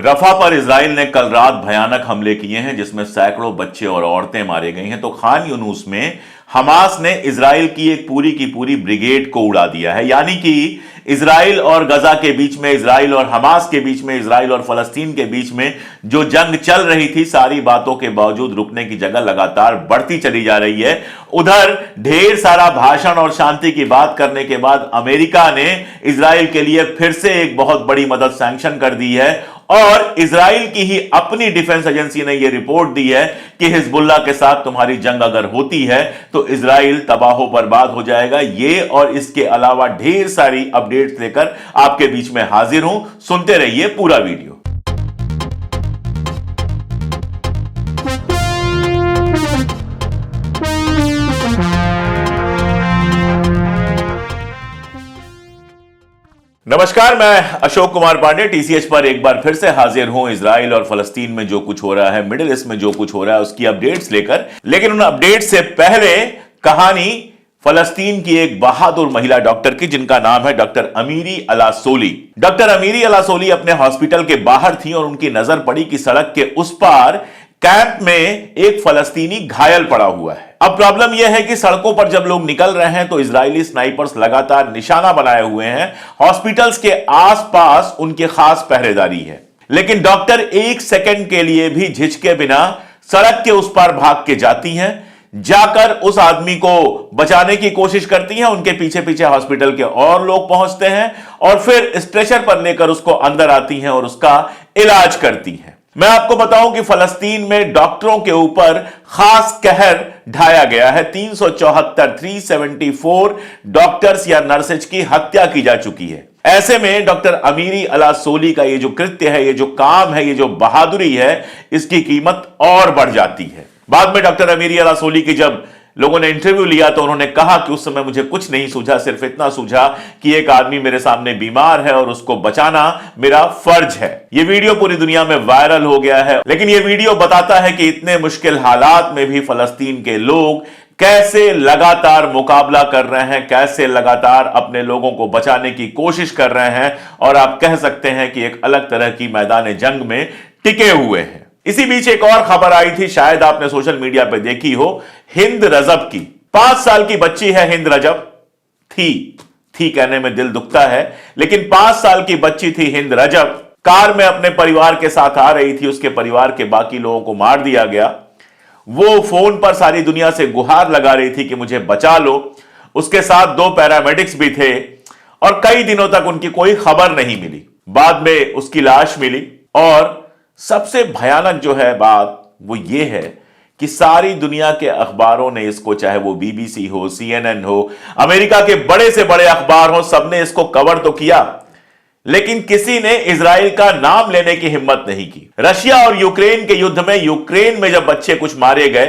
रफा पर इजराइल ने कल रात भयानक हमले किए हैं जिसमें सैकड़ों बच्चे और औरतें मारे गई हैं। तो खान यूनुस में हमास ने इजराइल की पूरी ब्रिगेड को उड़ा दिया है। यानी कि इजराइल और गजा के बीच में, इजराइल और हमास के बीच में, इजराइल और फलस्तीन के बीच में जो जंग चल रही थी, सारी बातों के बावजूद रुकने की जगह लगातार बढ़ती चली जा रही है। उधर ढेर सारा भाषण और शांति की बात करने के बाद अमेरिका ने इजराइल के लिए फिर से एक बहुत बड़ी मदद सैंक्शन कर दी है और इजराइल की ही अपनी डिफेंस एजेंसी ने यह रिपोर्ट दी है कि हिजबुल्लाह के साथ तुम्हारी जंग अगर होती है तो इजराइल तबाह बर्बाद हो जाएगा। ये और इसके अलावा ढेर सारी अपडेट्स लेकर आपके बीच में हाजिर हूं। सुनते रहिए पूरा वीडियो। नमस्कार, मैं अशोक कुमार पांडे टीसीएच पर एक बार फिर से हाजिर हूं। इजराइल और फलस्तीन में जो कुछ हो रहा है, मिडिल ईस्ट में जो कुछ हो रहा है, उसकी अपडेट्स लेकर। लेकिन उन अपडेट्स से पहले कहानी फलस्तीन की एक बहादुर महिला डॉक्टर की, जिनका नाम है डॉक्टर अमीरी अला सोली। डॉक्टर अमीरी अला सोली अपने हॉस्पिटल के बाहर थी और उनकी नजर पड़ी कि सड़क के उस पार कैंप में एक फलस्तीनी घायल पड़ा हुआ है। अब प्रॉब्लम यह है कि सड़कों पर जब लोग निकल रहे हैं तो इजरायली स्नाइपर्स लगातार निशाना बनाए हुए हैं। हॉस्पिटल्स के आसपास उनकी खास पहरेदारी है, लेकिन डॉक्टर एक सेकंड के लिए भी झिझके बिना सड़क के उस पार भाग के जाती हैं, जाकर उस आदमी को बचाने की कोशिश करती हैं। उनके पीछे पीछे हॉस्पिटल के और लोग पहुंचते हैं और फिर स्ट्रेचर पर लेकर उसको अंदर आती हैं और उसका इलाज करती हैं। मैं आपको बताऊं कि फलस्तीन में डॉक्टरों के ऊपर खास कहर ढाया गया है। 374 डॉक्टर्स या नर्सेज की हत्या की जा चुकी है। ऐसे में डॉक्टर अमीरी अला सोली का ये जो कृत्य है, ये जो काम है, ये जो बहादुरी है, इसकी कीमत और बढ़ जाती है। बाद में डॉक्टर अमीरी अला सोली की जब लोगों ने इंटरव्यू लिया तो उन्होंने कहा कि उस समय मुझे कुछ नहीं सूझा, सिर्फ इतना सूझा कि एक आदमी मेरे सामने बीमार है और उसको बचाना मेरा फर्ज है। यह वीडियो पूरी दुनिया में वायरल हो गया है। लेकिन यह वीडियो बताता है कि इतने मुश्किल हालात में भी फलस्तीन के लोग कैसे लगातार मुकाबला कर रहे हैं, कैसे लगातार अपने लोगों को बचाने की कोशिश कर रहे हैं और आप कह सकते हैं कि एक अलग तरह की मैदान जंग में टिके हुए हैं। इसी बीच एक और खबर आई थी, शायद आपने सोशल मीडिया पर देखी हो, हिंद रजब की। 5 साल की बच्ची है हिंद रजब। थी कहने में दिल दुखता है, लेकिन 5 साल की बच्ची थी हिंद रजब। कार में अपने परिवार के साथ आ रही थी, उसके परिवार के बाकी लोगों को मार दिया गया। वो फोन पर सारी दुनिया से गुहार लगा रही थी कि मुझे बचा लो। उसके साथ 2 पैरामेडिक्स भी थे और कई दिनों तक उनकी कोई खबर नहीं मिली। बाद में उसकी लाश मिली और सबसे भयानक जो है बात वो ये है कि सारी दुनिया के अखबारों ने इसको, चाहे वो बीबीसी हो, सीएनएन हो, अमेरिका के बड़े से बड़े अखबार हो, सबने इसको कवर तो किया, लेकिन किसी ने इजराइल का नाम लेने की हिम्मत नहीं की। रशिया और यूक्रेन के युद्ध में, यूक्रेन में जब बच्चे कुछ मारे गए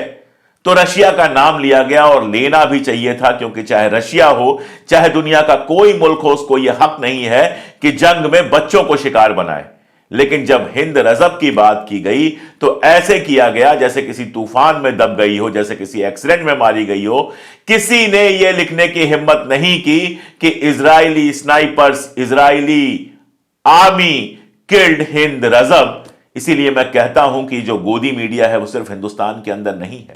तो रशिया का नाम लिया गया और लेना भी चाहिए था, क्योंकि चाहे रशिया हो, चाहे दुनिया का कोई मुल्क हो, उसको यह हक नहीं है कि जंग में बच्चों को शिकार बनाए। लेकिन जब हिंद रजब की बात की गई तो ऐसे किया गया जैसे किसी तूफान में दब गई हो, जैसे किसी एक्सीडेंट में मारी गई हो। किसी ने यह लिखने की हिम्मत नहीं की कि Israeli snipers, Israeli army killed Hind Rajab. इसीलिए मैं कहता हूं कि जो गोदी मीडिया है वो सिर्फ हिंदुस्तान के अंदर नहीं है,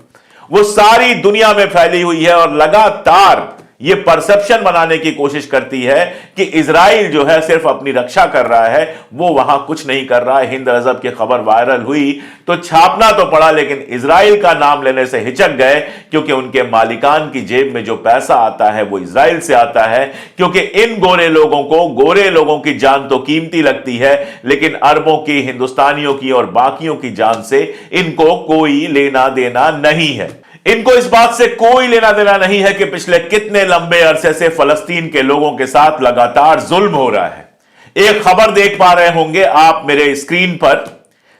वो सारी दुनिया में फैली हुई है और लगातार ये परसेप्शन बनाने की कोशिश करती है कि इजराइल जो है सिर्फ अपनी रक्षा कर रहा है, वो वहां कुछ नहीं कर रहा है। हिंद रजब की खबर वायरल हुई तो छापना तो पड़ा, लेकिन इजराइल का नाम लेने से हिचक गए, क्योंकि उनके मालिकान की जेब में जो पैसा आता है वो इजराइल से आता है। क्योंकि इन गोरे लोगों की जान तो कीमती लगती है, लेकिन अरबों की, हिंदुस्तानियों की और बाकियों की जान से इनको कोई लेना देना नहीं है। इनको इस बात से कोई लेना देना नहीं है कि पिछले कितने लंबे अरसे से फलस्तीन के लोगों के साथ लगातार जुल्म हो रहा है। एक खबर देख पा रहे होंगे आप मेरे स्क्रीन पर,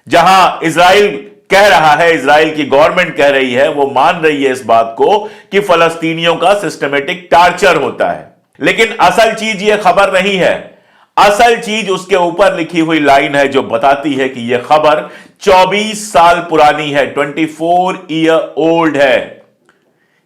जहां इजराइल कह रहा है, इजराइल की गवर्नमेंट कह रही है, वो मान रही है इस बात को कि फलस्तीनियों का सिस्टमेटिक टार्चर होता है। लेकिन असल चीज ये खबर नहीं है। असल चीज उसके ऊपर लिखी हुई लाइन है जो बताती है कि यह खबर 24 साल पुरानी है, 24 ईयर ओल्ड है।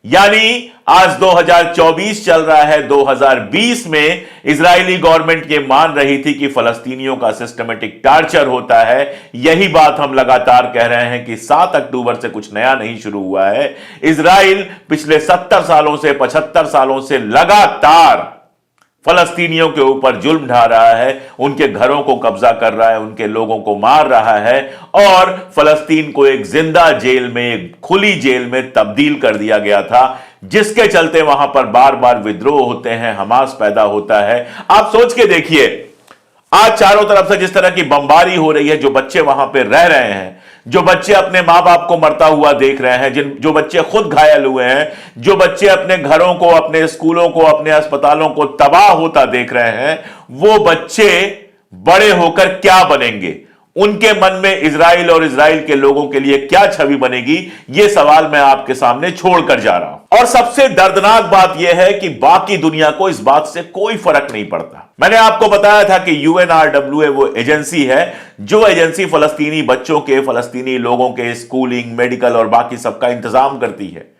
यानी आज 2024 चल रहा है, 2020 में इजरायली गवर्नमेंट ये मान रही थी कि फलस्तीनियों का सिस्टमेटिक टार्चर होता है। यही बात हम लगातार कह रहे हैं कि 7 अक्टूबर से कुछ नया नहीं शुरू हुआ है। इजराइल पिछले 70 सालों से 75 सालों से लगातार फलस्तीनियों के ऊपर जुल्म ढा रहा है, उनके घरों को कब्जा कर रहा है, उनके लोगों को मार रहा है और फलस्तीन को एक जिंदा जेल में, एक खुली जेल में तब्दील कर दिया गया था, जिसके चलते वहां पर बार बार विद्रोह होते हैं, हमास पैदा होता है। आप सोच के देखिए, आज चारों तरफ से जिस तरह की बमबारी हो रही है, जो बच्चे वहां पर रह रहे हैं, जो बच्चे अपने मां बाप को मरता हुआ देख रहे हैं, जो बच्चे खुद घायल हुए हैं, जो बच्चे अपने घरों को, अपने स्कूलों को, अपने अस्पतालों को तबाह होता देख रहे हैं, वो बच्चे बड़े होकर क्या बनेंगे? उनके मन में इजराइल और इजराइल के लोगों के लिए क्या छवि बनेगी? यह सवाल मैं आपके सामने छोड़कर जा रहा हूं। और सबसे दर्दनाक बात यह है कि बाकी दुनिया को इस बात से कोई फर्क नहीं पड़ता। मैंने आपको बताया था कि UNRWA वो एजेंसी है, जो एजेंसी फलस्तीनी बच्चों के, फलस्तीनी लोगों के स्कूलिंग, मेडिकल और बाकी सबका इंतजाम करती है।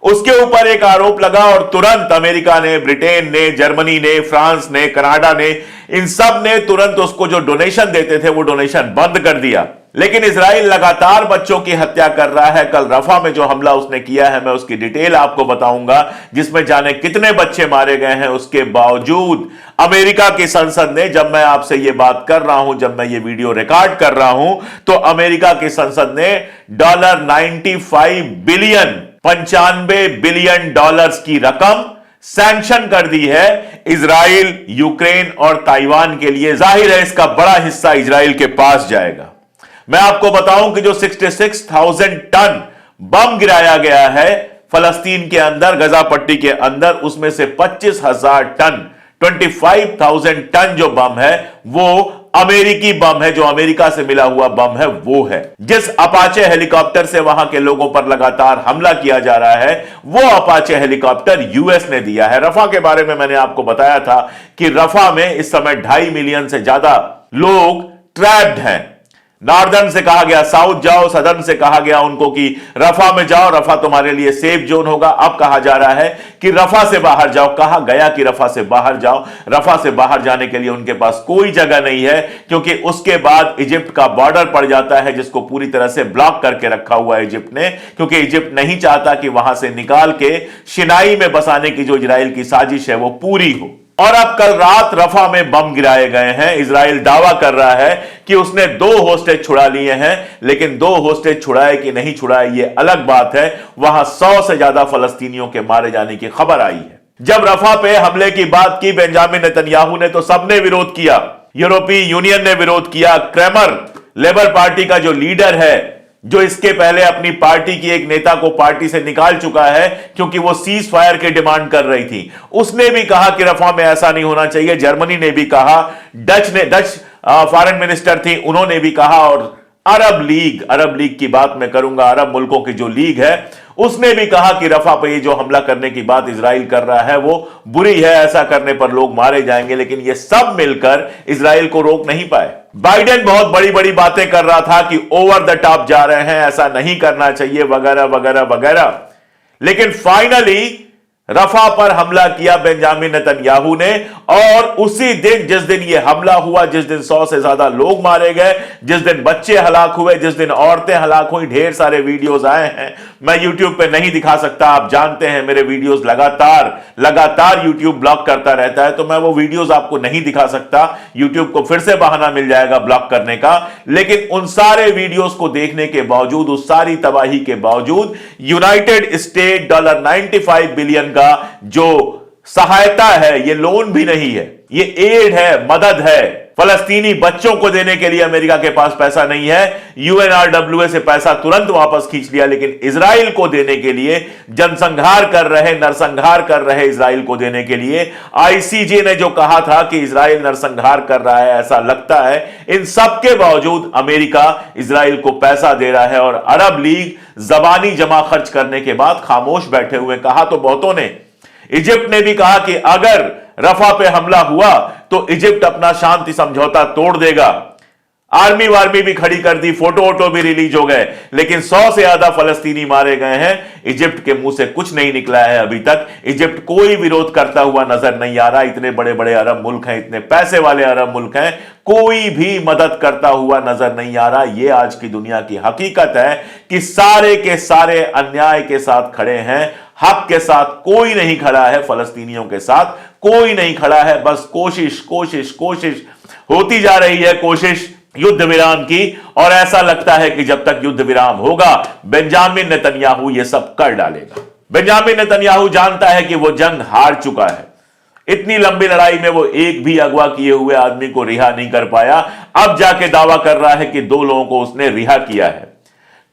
उसके ऊपर एक आरोप लगा और तुरंत अमेरिका ने, ब्रिटेन ने, जर्मनी ने, फ्रांस ने, कनाडा ने, इन सब ने तुरंत उसको जो डोनेशन देते थे वो डोनेशन बंद कर दिया। लेकिन इजराइल लगातार बच्चों की हत्या कर रहा है। कल रफा में जो हमला उसने किया है, मैं उसकी डिटेल आपको बताऊंगा, जिसमें जाने कितने बच्चे मारे गए हैं। उसके बावजूद अमेरिका की संसद ने, जब मैं आपसे यह बात कर रहा हूं, जब मैं ये वीडियो रिकॉर्ड कर रहा हूं, तो अमेरिका की संसद ने $95 बिलियन, $95 बिलियन की रकम सैंक्शन कर दी है इजराइल, यूक्रेन और ताइवान के लिए। जाहिर है इसका बड़ा हिस्सा इजराइल के पास जाएगा। मैं आपको बताऊं कि जो 66,000 टन बम गिराया गया है फलस्तीन के अंदर, गजा पट्टी के अंदर, उसमें से 25,000 टन, 25,000 टन जो बम है वो अमेरिकी बम है, जो अमेरिका से मिला हुआ बम है वो है। जिस अपाचे हेलीकॉप्टर से वहां के लोगों पर लगातार हमला किया जा रहा है, वो अपाचे हेलीकॉप्टर यूएस ने दिया है। रफा के बारे में मैंने आपको बताया था कि रफा में इस समय 2.5 मिलियन से ज्यादा लोग ट्रैप्ड हैं। नॉर्दर्न से कहा गया साउथ जाओ, सदर्न से कहा गया उनको कि रफा में जाओ, रफा तुम्हारे लिए सेफ जोन होगा। अब कहा जा रहा है कि रफा से बाहर जाओ। कहा गया कि रफा से बाहर जाओ। रफा से बाहर जाने के लिए उनके पास कोई जगह नहीं है, क्योंकि उसके बाद इजिप्ट का बॉर्डर पड़ जाता है, जिसको पूरी तरह से ब्लॉक करके रखा हुआ है इजिप्ट ने, क्योंकि इजिप्ट नहीं चाहता कि वहां से निकाल के शिनाई में बसाने की जो इजराइल की साजिश है वो पूरी हो। और अब कल रात रफा में बम गिराए गए हैं। इजराइल दावा कर रहा है कि उसने 2 होस्टेज छुड़ा लिए हैं, लेकिन 2 होस्टेज छुड़ाए कि नहीं छुड़ाए ये अलग बात है। वहां 100 से ज्यादा फलस्तीनियों के मारे जाने की खबर आई है। जब रफा पे हमले की बात की बेंजामिन नेतन्याहू ने, तो सबने विरोध किया। यूरोपीय यूनियन ने विरोध किया। क्रेमर, लेबर पार्टी का जो लीडर है, जो इसके पहले अपनी पार्टी की एक नेता को पार्टी से निकाल चुका है क्योंकि वो सीज फायर की डिमांड कर रही थी, उसने भी कहा कि रफा में ऐसा नहीं होना चाहिए। जर्मनी ने भी कहा, डच फॉरेन मिनिस्टर थी, उन्होंने भी कहा, और अरब लीग की बात मैं करूंगा, अरब मुल्कों की जो लीग है, उसने भी कहा कि रफा पे ये जो हमला करने की बात इजराइल कर रहा है वो बुरी है, ऐसा करने पर लोग मारे जाएंगे। लेकिन ये सब मिलकर इजराइल को रोक नहीं पाए। बाइडेन बहुत बड़ी बड़ी बातें कर रहा था कि ओवर द टॉप जा रहे हैं, ऐसा नहीं करना चाहिए, वगैरह वगैरह वगैरह। लेकिन फाइनली रफा पर हमला किया बेंजामिन नेतन्याहू ने, और उसी दिन, जिस दिन यह हमला हुआ, जिस दिन 100 से ज्यादा लोग मारे गए, जिस दिन बच्चे हलाक हुए, जिस दिन औरतें हलाक हुई, ढेर सारे वीडियोस आए हैं। मैं यूट्यूब पे नहीं दिखा सकता, आप जानते हैं मेरे वीडियोस लगातार यूट्यूब ब्लॉक करता रहता है, तो मैं वो वीडियोस आपको नहीं दिखा सकता। यूट्यूब को फिर से बहाना मिल जाएगा ब्लॉक करने का। लेकिन उन सारे वीडियोस को देखने के बावजूद, उस सारी तबाही के बावजूद, यूनाइटेड स्टेट $95 बिलियन का जो सहायता है, ये लोन भी नहीं है, ये एड है, मदद है, फलस्तीनी बच्चों को देने के लिए अमेरिका के पास पैसा नहीं है। UNRWA से पैसा तुरंत वापस खींच लिया, लेकिन इजराइल को देने के लिए जनसंहार कर रहे, नरसंहार कर रहे इजराइल को देने के लिए। ICJ ने जो कहा था कि इजराइल नरसंहार कर रहा है, ऐसा लगता है। इन सब के बावजूद अमेरिका इजराइल को पैसा दे रहा है, और अरब लीग जबानी जमा खर्च करने के बाद खामोश बैठे हुए। कहा तो बहुतों ने, इजिप्ट ने भी कहा कि अगर रफा पे हमला हुआ तो इजिप्ट अपना शांति समझौता तोड़ देगा। आर्मी वार्मी भी खड़ी कर दी, फोटो वोटो भी रिलीज हो गए, लेकिन 100 से ज्यादा फलस्तीनी मारे गए हैं। इजिप्ट के मुंह से कुछ नहीं निकला है अभी तक। इजिप्ट कोई विरोध करता हुआ नजर नहीं आ रहा। इतने बड़े बड़े अरब मुल्क हैं, इतने पैसे वाले अरब मुल्क हैं, कोई भी मदद करता हुआ नजर नहीं आ रहा। यह आज की दुनिया की हकीकत है कि सारे के सारे अन्याय के साथ खड़े हैं, हक के साथ कोई नहीं खड़ा है, फलस्तीनियों के साथ कोई नहीं खड़ा है। बस कोशिश कोशिश कोशिश होती जा रही है, कोशिश युद्ध विराम की, और ऐसा लगता है कि जब तक युद्ध विराम होगा बेंजामिन नेतन्याहू ये सब कर डालेगा। बेंजामिन नेतन्याहू जानता है कि वो जंग हार चुका है। इतनी लंबी लड़ाई में वो एक भी अगवा किए हुए आदमी को रिहा नहीं कर पाया। अब जाके दावा कर रहा है कि 2 लोगों को उसने रिहा किया है।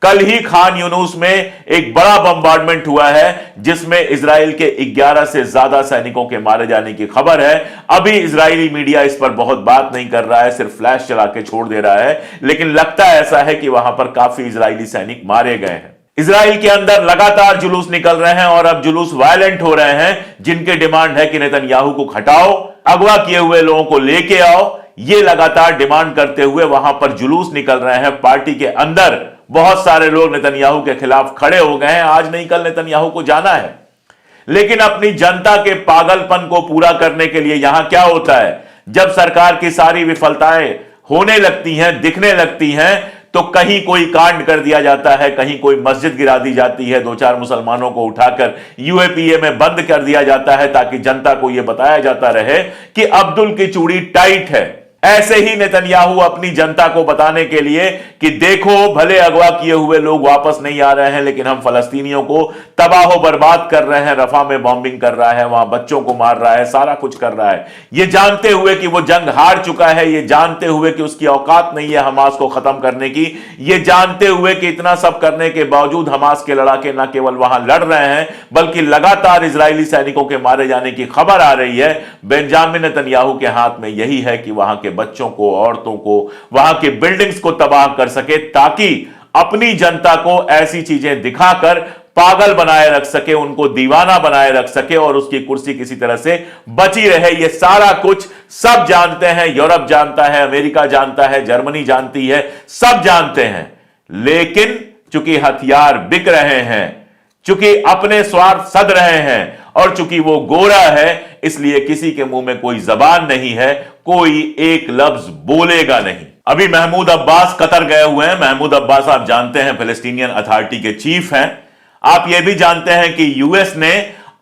कल ही खान यूनुस में एक बड़ा बम्बार्डमेंट हुआ है जिसमें इजराइल के 11 से ज्यादा सैनिकों के मारे जाने की खबर है। अभी इजरायली मीडिया इस पर बहुत बात नहीं कर रहा है, सिर्फ फ्लैश चला के छोड़ दे रहा है, लेकिन लगता ऐसा है कि वहां पर काफी इजरायली सैनिक मारे गए हैं। इजराइल के अंदर लगातार जुलूस निकल रहे हैं और अब जुलूस वायलेंट हो रहे हैं, जिनके डिमांड है कि नेतन्याहू को हटाओ, अगवा किए हुए लोगों को लेके आओ। ये लगातार डिमांड करते हुए वहां पर जुलूस निकल रहे हैं। पार्टी के अंदर बहुत सारे लोग नेतन्याहू के खिलाफ खड़े हो गए हैं। आज नहीं कल नेतन्याहू को जाना है, लेकिन अपनी जनता के पागलपन को पूरा करने के लिए यहां क्या होता है, जब सरकार की सारी विफलताएं होने लगती हैं, दिखने लगती हैं, तो कहीं कोई कांड कर दिया जाता है, कहीं कोई मस्जिद गिरा दी जाती है, 2-4 मुसलमानों को उठाकर यूएपीए में बंद कर दिया जाता है ताकि जनता को यह बताया जाता रहे कि अब्दुल की चूड़ी टाइट है। ऐसे ही नेतन्याहू अपनी जनता को बताने के लिए कि देखो भले अगवा किए हुए लोग वापस नहीं आ रहे हैं, लेकिन हम फलस्तीनियों को तबाह बर्बाद कर रहे हैं, रफा में बॉम्बिंग कर रहा है, वहां बच्चों को मार रहा है, सारा कुछ कर रहा है। ये जानते हुए कि वो जंग हार चुका है, ये जानते हुए कि उसकी औकात नहीं है हमास को खत्म करने की, ये जानते हुए कि इतना सब करने के बावजूद हमास के लड़ाके न केवल वहां लड़ रहे हैं बल्कि लगातार इजरायली सैनिकों के मारे जाने की खबर आ रही है। बेंजामिन नेतन्याहू के हाथ में यही है कि वहां के बच्चों को, औरतों को, वहां के बिल्डिंग्स को तबाह कर सके, ताकि अपनी जनता को ऐसी चीजें दिखाकर पागल बनाए रख सके, उनको दीवाना बनाए रख सके और उसकी कुर्सी किसी तरह से बची रहे। ये सारा कुछ सब जानते हैं, यूरोप जानता है, अमेरिका जानता है, जर्मनी जानती है, सब जानते हैं। लेकिन चूंकि हथियार बिक रहे हैं, चूंकि अपने स्वार्थ सद रहे हैं और चूंकि वो गोरा है, इसलिए किसी के मुंह में कोई जबान नहीं है, कोई एक लफ्ज बोलेगा नहीं। अभी महमूद अब्बास कतर गए हुए हैं। महमूद अब्बास आप जानते हैं फिलिस्तीनियन अथॉरिटी के चीफ हैं। आप यह भी जानते हैं कि यूएस ने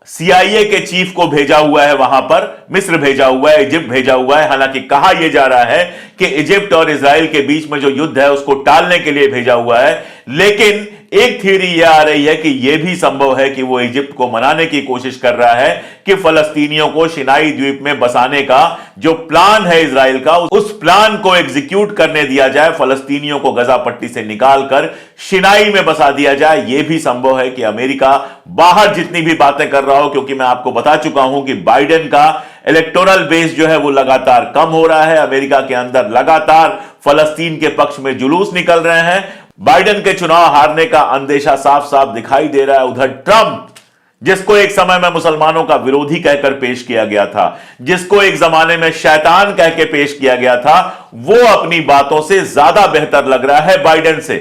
सीआईए के चीफ को भेजा हुआ है, वहां पर मिस्र भेजा हुआ है, इजिप्ट भेजा हुआ है। हालांकि कहा यह जा रहा है कि इजिप्ट और इजराइल के बीच में जो युद्ध है उसको टालने के लिए भेजा हुआ है, लेकिन एक थ्योरी यह आ रही है कि यह भी संभव है कि वो इजिप्ट को मनाने की कोशिश कर रहा है कि फलस्तीनियों को सिनाई द्वीप में बसाने का जो प्लान है इजराइल का, उस प्लान को एग्जीक्यूट करने दिया जाए, फलस्तीनियों को गजा पट्टी से निकालकर सिनाई में बसा दिया जाए। यह भी संभव है कि अमेरिका बाहर जितनी भी बातें कर रहा हो, क्योंकि मैं आपको बता चुका हूं कि बाइडेन का इलेक्टोरल बेस जो है वो लगातार कम हो रहा है। अमेरिका के अंदर लगातार फलस्तीन के पक्ष में जुलूस निकल रहे हैं। बाइडेन के चुनाव हारने का अंदेशा साफ साफ दिखाई दे रहा है। उधर ट्रंप, जिसको एक समय में मुसलमानों का विरोधी कहकर पेश किया गया था, जिसको एक जमाने में शैतान कह के पेश किया गया था, वो अपनी बातों से ज्यादा बेहतर लग रहा है बाइडेन से।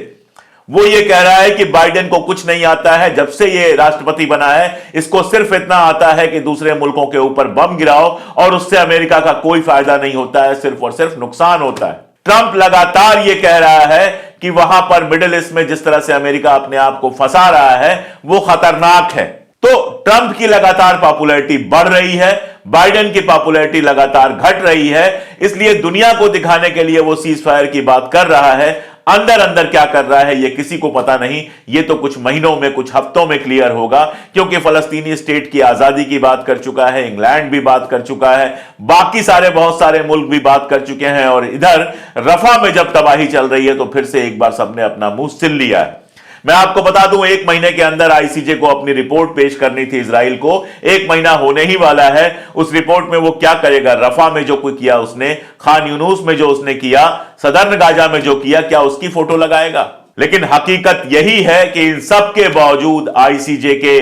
वो ये कह रहा है कि बाइडेन को कुछ नहीं आता है, जब से ये राष्ट्रपति बना है इसको सिर्फ इतना आता है कि दूसरे मुल्कों के ऊपर बम गिराओ और उससे अमेरिका का कोई फायदा नहीं होता है, सिर्फ और सिर्फ नुकसान होता है। ट्रंप लगातार ये कह रहा है कि वहां पर मिडिल ईस्ट में जिस तरह से अमेरिका अपने आप को फंसा रहा है वो खतरनाक है। तो ट्रंप की लगातार पॉपुलैरिटी बढ़ रही है, बाइडेन की पॉपुलैरिटी लगातार घट रही है, इसलिए दुनिया को दिखाने के लिए वो सीज फायर की बात कर रहा है। अंदर अंदर क्या कर रहा है ये किसी को पता नहीं। ये तो कुछ महीनों में, कुछ हफ्तों में क्लियर होगा, क्योंकि फलस्तीनी स्टेट की आजादी की बात कर चुका है, इंग्लैंड भी बात कर चुका है, बाकी सारे बहुत सारे मुल्क भी बात कर चुके हैं, और इधर रफा में जब तबाही चल रही है तो फिर से एक बार सबने अपना मुंह सिल लिया है। मैं आपको बता दूं, 1 महीने के अंदर आईसीजे को अपनी रिपोर्ट पेश करनी थी इजराइल को। 1 महीना होने ही वाला है। उस रिपोर्ट में वो क्या करेगा? रफा में जो कुछ किया उसने, खान यूनुस में जो उसने किया, सदर्न गाजा में जो किया, क्या उसकी फोटो लगाएगा? लेकिन हकीकत यही है कि इन सब के बावजूद, आईसीजे के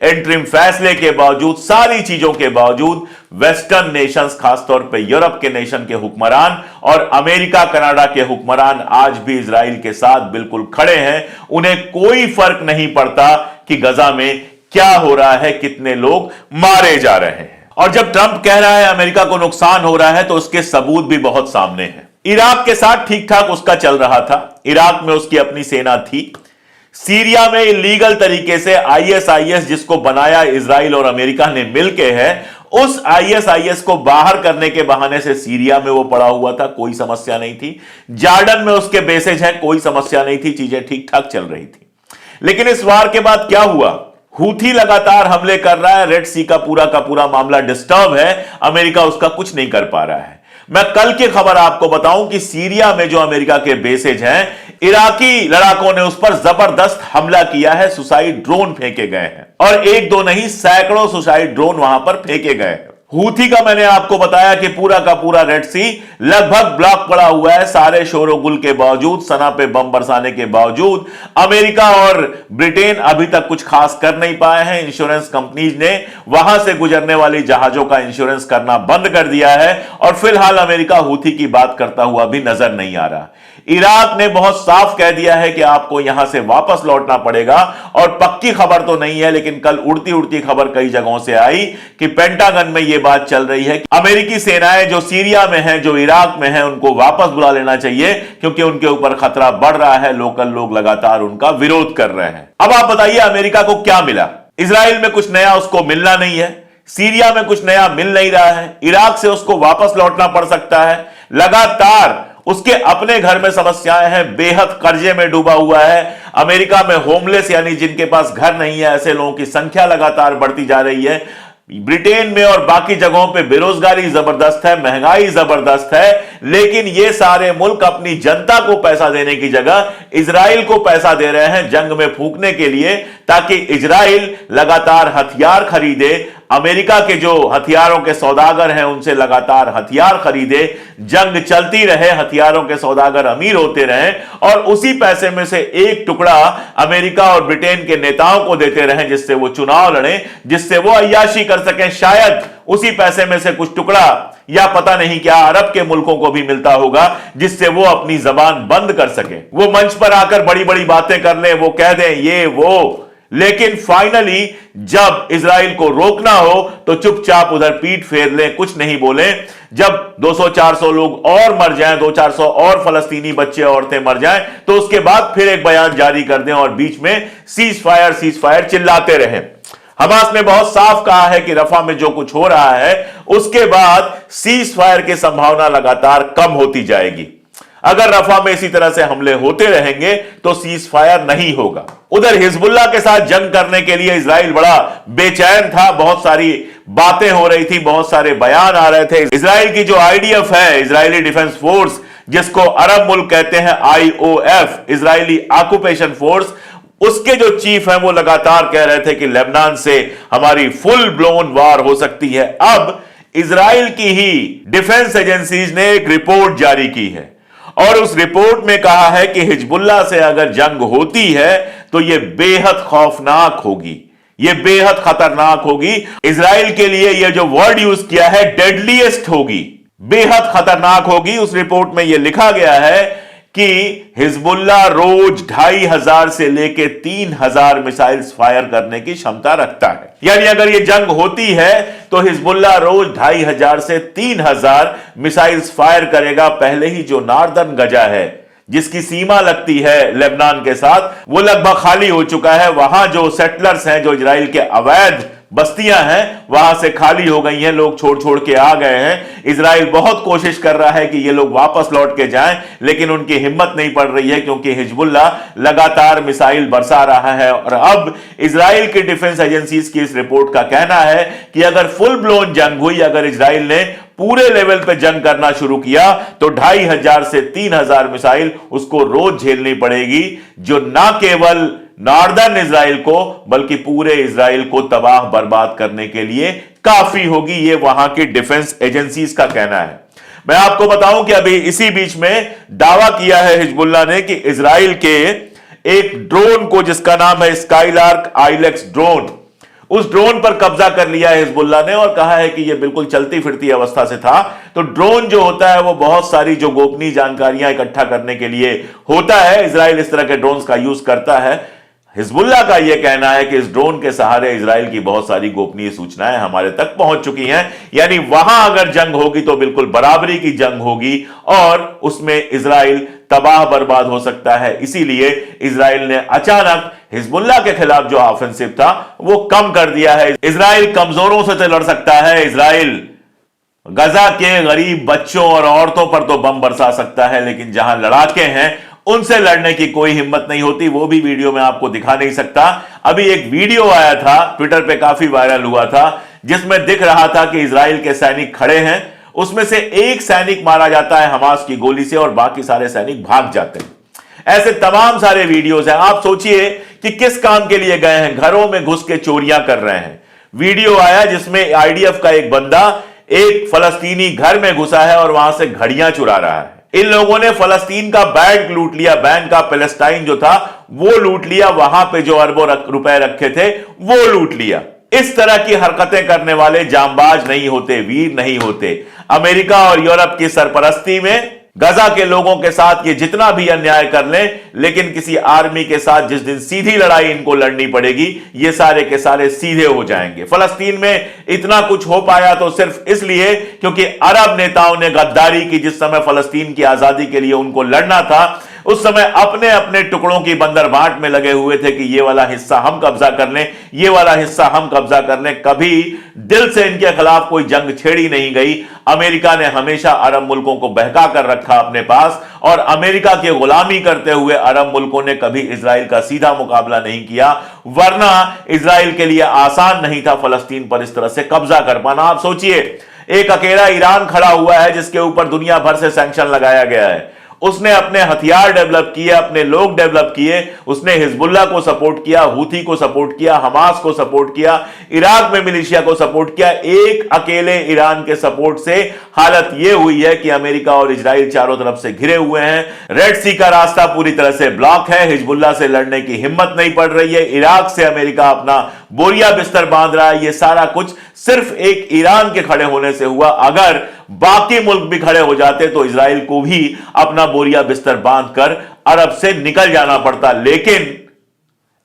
इंटरिम फैसले के बावजूद, सारी चीजों के बावजूद, वेस्टर्न नेशंस, खासतौर पे यूरोप के नेशन के हुक्मरान और अमेरिका कनाडा के हुक्मरान आज भी इजराइल के साथ बिल्कुल खड़े हैं। उन्हें कोई फर्क नहीं पड़ता कि गजा में क्या हो रहा है, कितने लोग मारे जा रहे हैं। और जब ट्रंप कह रहा है अमेरिका को नुकसान हो रहा है, तो उसके सबूत भी बहुत सामने हैं। इराक के साथ ठीक ठाक उसका चल रहा था, इराक में उसकी अपनी सेना थी। सीरिया में इलीगल तरीके से आईएसआईएस, जिसको बनाया इजराइल और अमेरिका ने मिलकर है, उस आईएसआईएस को बाहर करने के बहाने से सीरिया में वो पड़ा हुआ था, कोई समस्या नहीं थी। जॉर्डन में उसके बेसेज हैं, कोई समस्या नहीं थी, चीजें ठीक ठाक चल रही थी। लेकिन इस वार के बाद क्या हुआ? हूथी लगातार हमले कर रहा है, रेड सी का पूरा मामला डिस्टर्ब है, अमेरिका उसका कुछ नहीं कर पा रहा है। मैं कल की खबर आपको बताऊं कि सीरिया में जो अमेरिका के बेसेज हैं, इराकी लड़ाकों ने उस पर जबरदस्त हमला किया है, सुसाइड ड्रोन फेंके गए हैं और एक दो नहीं, सैकड़ों सुसाइड ड्रोन वहां पर फेंके गए हैं। हूथी का मैंने आपको बताया कि पूरा का पूरा रेड सी लगभग ब्लॉक पड़ा हुआ है, सारे शोरगुल के बावजूद, सना पे बम बरसाने के बावजूद। अमेरिका और ब्रिटेन अभी तक कुछ खास कर नहीं पाए हैं। इंश्योरेंस कंपनीज ने वहां से गुजरने वाली जहाजों का इंश्योरेंस करना बंद कर दिया है और फिलहाल अमेरिका हूथी की बात करता हुआ भी नजर नहीं आ रहा। इराक ने बहुत साफ कह दिया है कि आपको यहां से वापस लौटना पड़ेगा और पक्की खबर तो नहीं है, लेकिन कल उड़ती उड़ती खबर कई जगहों से आई कि पेंटागन में यह बात चल रही है कि अमेरिकी सेनाएं जो सीरिया में हैं, जो इराक में हैं, उनको वापस बुला लेना चाहिए, क्योंकि उनके ऊपर खतरा बढ़ रहा है। लोकल लोग लगातार उनका विरोध कर रहे हैं। अब आप बताइए अमेरिका को क्या मिला? इजराइल में कुछ नया उसको मिलना नहीं है, सीरिया में कुछ नया मिल नहीं रहा है, इराक से उसको वापस लौटना पड़ सकता है। लगातार उसके अपने घर में समस्याएं हैं, बेहद कर्जे में डूबा हुआ है। अमेरिका में होमलेस यानी जिनके पास घर नहीं है, ऐसे लोगों की संख्या लगातार बढ़ती जा रही है। ब्रिटेन में और बाकी जगहों पे बेरोजगारी जबरदस्त है, महंगाई जबरदस्त है, लेकिन ये सारे मुल्क अपनी जनता को पैसा देने की जगह इजराइल को पैसा दे रहे हैं जंग में फूंकने के लिए, ताकि इजराइल लगातार हथियार खरीदे, अमेरिका के जो हथियारों के सौदागर हैं उनसे लगातार हथियार खरीदे, जंग चलती रहे, हथियारों के सौदागर अमीर होते रहें और उसी पैसे में से एक टुकड़ा अमेरिका और ब्रिटेन के नेताओं को देते रहें, जिससे वो चुनाव लड़ें, जिससे वो अय्याशी कर सकें। शायद उसी पैसे में से कुछ टुकड़ा या पता नहीं क्या अरब के मुल्कों को भी मिलता होगा, जिससे वो अपनी जबान बंद कर सके, वो मंच पर आकर बड़ी बड़ी बातें कर ले, वो कह दें ये वो, लेकिन फाइनली जब इजराइल को रोकना हो तो चुपचाप उधर पीठ फेर लें, कुछ नहीं बोले। जब 200-400 लोग और मर जाएं, 200-400 और फलस्तीनी बच्चे औरतें मर जाएं, तो उसके बाद फिर एक बयान जारी कर दें और बीच में सीज फायर चिल्लाते रहें। हमास ने बहुत साफ कहा है कि रफा में जो कुछ हो रहा है उसके बाद सीज फायर की संभावना लगातार कम होती जाएगी। अगर रफा में इसी तरह से हमले होते रहेंगे तो सीज फायर नहीं होगा। उधर हिजबुल्लाह के साथ जंग करने के लिए इजराइल बड़ा बेचैन था, बहुत सारी बातें हो रही थी, बहुत सारे बयान आ रहे थे। इजराइल की जो आईडीएफ है, इजरायली डिफेंस फोर्स, जिसको अरब मुल्क कहते हैं आईओएफ, इजरायली ऑक्यूपेशन फोर्स, उसके जो चीफ हैं वो लगातार कह रहे थे कि लेबनान से हमारी फुल ब्लोन वार हो सकती है। अब इजराइल की ही डिफेंस एजेंसीज ने एक रिपोर्ट जारी की है और उस रिपोर्ट में कहा है कि हिजबुल्लाह से अगर जंग होती है तो यह बेहद खौफनाक होगी, यह बेहद खतरनाक होगी। इजराइल के लिए यह जो वर्ड यूज किया है, डेडलीएस्ट होगी, बेहद खतरनाक होगी। उस रिपोर्ट में यह लिखा गया है कि हिजबुल्लाह रोज 2500 से लेके 3000 मिसाइल्स फायर करने की क्षमता रखता है। यानी अगर यह जंग होती है तो हिजबुल्लाह रोज 2500 से 3000 मिसाइल्स फायर करेगा। पहले ही जो नॉर्दर्न गजा है, जिसकी सीमा लगती है लेबनान के साथ, वो लगभग खाली हो चुका है। वहां जो सेटलर्स हैं, जो इजराइल के अवैध बस्तियां हैं, वहां से खाली हो गई हैं, लोग छोड़ छोड़ के आ गए हैं। इजराइल बहुत कोशिश कर रहा है कि ये लोग वापस लौट के जाएं, लेकिन उनकी हिम्मत नहीं पड़ रही है, क्योंकि हिजबुल्लाह लगातार मिसाइल बरसा रहा है। और अब इजराइल की डिफेंस एजेंसीज की इस रिपोर्ट का कहना है कि अगर फुल ब्लोन जंग हुई, अगर इजराइल ने पूरे लेवल पे जंग करना शुरू किया, तो 2500 से 3000 मिसाइल उसको रोज झेलनी पड़ेगी, जो ना केवल नॉर्दर्न इजराइल को बल्कि पूरे इजराइल को तबाह बर्बाद करने के लिए काफी होगी। यह वहां की डिफेंस एजेंसीज का कहना है। मैं आपको बताऊं कि अभी इसी बीच में दावा किया है हिजबुल्लाह ने कि इजराइल के एक ड्रोन को, जिसका नाम है स्काईलार्क आइलेक्स ड्रोन, उस ड्रोन पर कब्जा कर लिया है हिजबुल्लाह ने और कहा है कि यह बिल्कुल चलती फिरती अवस्था से था। तो ड्रोन जो होता है वो बहुत सारी जो गोपनीय जानकारियां इकट्ठा करने के लिए होता है। इजराइल इस तरह के ड्रोन्स का यूज करता है। हिजबुल्लाह का यह कहना है कि इस ड्रोन के सहारे इजराइल की बहुत सारी गोपनीय सूचनाएं हमारे तक पहुंच चुकी हैं, यानी वहां अगर जंग होगी तो बिल्कुल बराबरी की जंग होगी और उसमें इजराइल तबाह बर्बाद हो सकता है। इसीलिए इजराइल ने अचानक हिजबुल्लाह के खिलाफ जो ऑफेंसिव था वो कम कर दिया है। इजराइल कमजोरों से तो लड़ सकता है, इजराइल गजा के गरीब बच्चों और औरतों पर तो बम बरसा सकता है, लेकिन जहां लड़ाके हैं उनसे लड़ने की कोई हिम्मत नहीं होती। वो भी वीडियो में आपको दिखा नहीं सकता। अभी एक वीडियो आया था, ट्विटर पे काफी वायरल हुआ था, जिसमें दिख रहा था कि इजराइल के सैनिक खड़े हैं, उसमें से एक सैनिक मारा जाता है हमास की गोली से और बाकी सारे सैनिक भाग जाते हैं। ऐसे तमाम सारे वीडियोस हैं। आप सोचिए कि किस काम के लिए गए हैं, घरों में घुस के चोरियां कर रहे हैं। वीडियो आया जिसमें आईडीएफ का एक बंदा एक फलस्तीनी घर में घुसा है और वहां से घड़ियां चुरा रहा है। इन लोगों ने फलस्तीन का बैंक लूट लिया, बैंक का पैलेस्टाइन जो था वो लूट लिया, वहां पे जो अरबों रुपए रखे थे वो लूट लिया। इस तरह की हरकतें करने वाले जांबाज नहीं होते, वीर नहीं होते। अमेरिका और यूरोप की सरपरस्ती में गजा के लोगों के साथ ये जितना भी अन्याय कर लें, लेकिन किसी आर्मी के साथ जिस दिन सीधी लड़ाई इनको लड़नी पड़ेगी, ये सारे के सारे सीधे हो जाएंगे। फलस्तीन में इतना कुछ हो पाया तो सिर्फ इसलिए क्योंकि अरब नेताओं ने गद्दारी की। जिस समय फलस्तीन की आजादी के लिए उनको लड़ना था, उस समय अपने अपने टुकड़ों की बंदरबांट में लगे हुए थे कि ये वाला हिस्सा हम कब्जा कर लें, ये वाला हिस्सा हम कब्जा कर लें। कभी दिल से इनके खिलाफ कोई जंग छेड़ी नहीं गई। अमेरिका ने हमेशा अरब मुल्कों को बहका कर रखा अपने पास और अमेरिका की गुलामी करते हुए अरब मुल्कों ने कभी इजराइल का सीधा मुकाबला नहीं किया, वरना इजराइल के लिए आसान नहीं था फलस्तीन पर इस तरह से कब्जा कर पाना। आप सोचिए, एक अकेला ईरान खड़ा हुआ है जिसके ऊपर दुनिया भर से सैंक्शन लगाया गया है। उसने अपने हथियार डेवलप किए, अपने लोग डेवलप किए, उसने हिजबुल्लाह को सपोर्ट किया, हूथी को सपोर्ट किया, हमास को सपोर्ट किया, इराक में मिलिशिया को सपोर्ट किया। एक अकेले ईरान के सपोर्ट से हालत यह हुई है कि अमेरिका और इजराइल चारों तरफ से घिरे हुए हैं। रेड सी का रास्ता पूरी तरह से ब्लॉक है। हिजबुल्लाह से लड़ने की हिम्मत नहीं पड़ रही है। इराक से अमेरिका अपना बोरिया बिस्तर बांध रहा है। यह सारा कुछ सिर्फ एक ईरान के खड़े होने से हुआ। अगर बाकी मुल्क भी खड़े हो जाते तो इजराइल को भी अपना बोरिया बिस्तर बांधकर अरब से निकल जाना पड़ता। लेकिन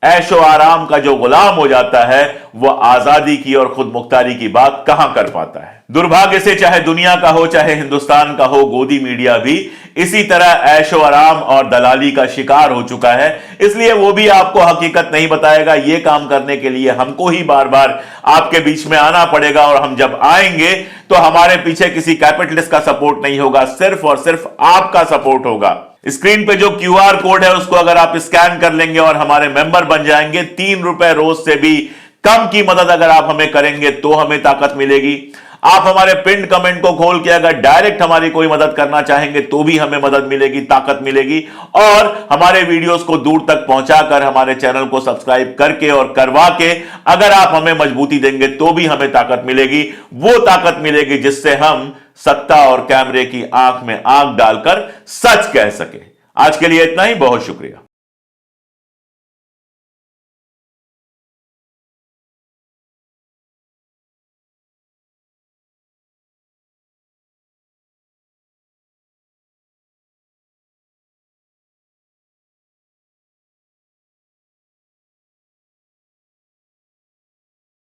ऐशो आराम का जो गुलाम हो जाता है वह आजादी की और खुद मुख्तारी की बात कहां कर पाता है। दुर्भाग्य से चाहे दुनिया का हो चाहे हिंदुस्तान का हो, गोदी मीडिया भी इसी तरह ऐशो आराम और दलाली का शिकार हो चुका है। इसलिए वो भी आपको हकीकत नहीं बताएगा। ये काम करने के लिए हमको ही बार बार आपके बीच में आना पड़ेगा और हम जब आएंगे तो हमारे पीछे किसी कैपिटलिस्ट का सपोर्ट नहीं होगा, सिर्फ और सिर्फ आपका सपोर्ट होगा। स्क्रीन पे जो क्यूआर कोड है उसको अगर आप स्कैन कर लेंगे और हमारे मेंबर बन जाएंगे, 3 रुपए रोज से भी कम की मदद अगर आप हमें करेंगे तो हमें ताकत मिलेगी। आप हमारे पिंड कमेंट को खोल के अगर डायरेक्ट हमारी कोई मदद करना चाहेंगे तो भी हमें मदद मिलेगी, ताकत मिलेगी। और हमारे वीडियोस को दूर तक पहुंचाकर हमारे चैनल को सब्सक्राइब करके और करवा के अगर आप हमें मजबूती देंगे तो भी हमें ताकत मिलेगी। वो ताकत मिलेगी जिससे हम सत्ता और कैमरे की आंख में आंख डालकर सच कह सके। आज के लिए इतना ही, बहुत शुक्रिया।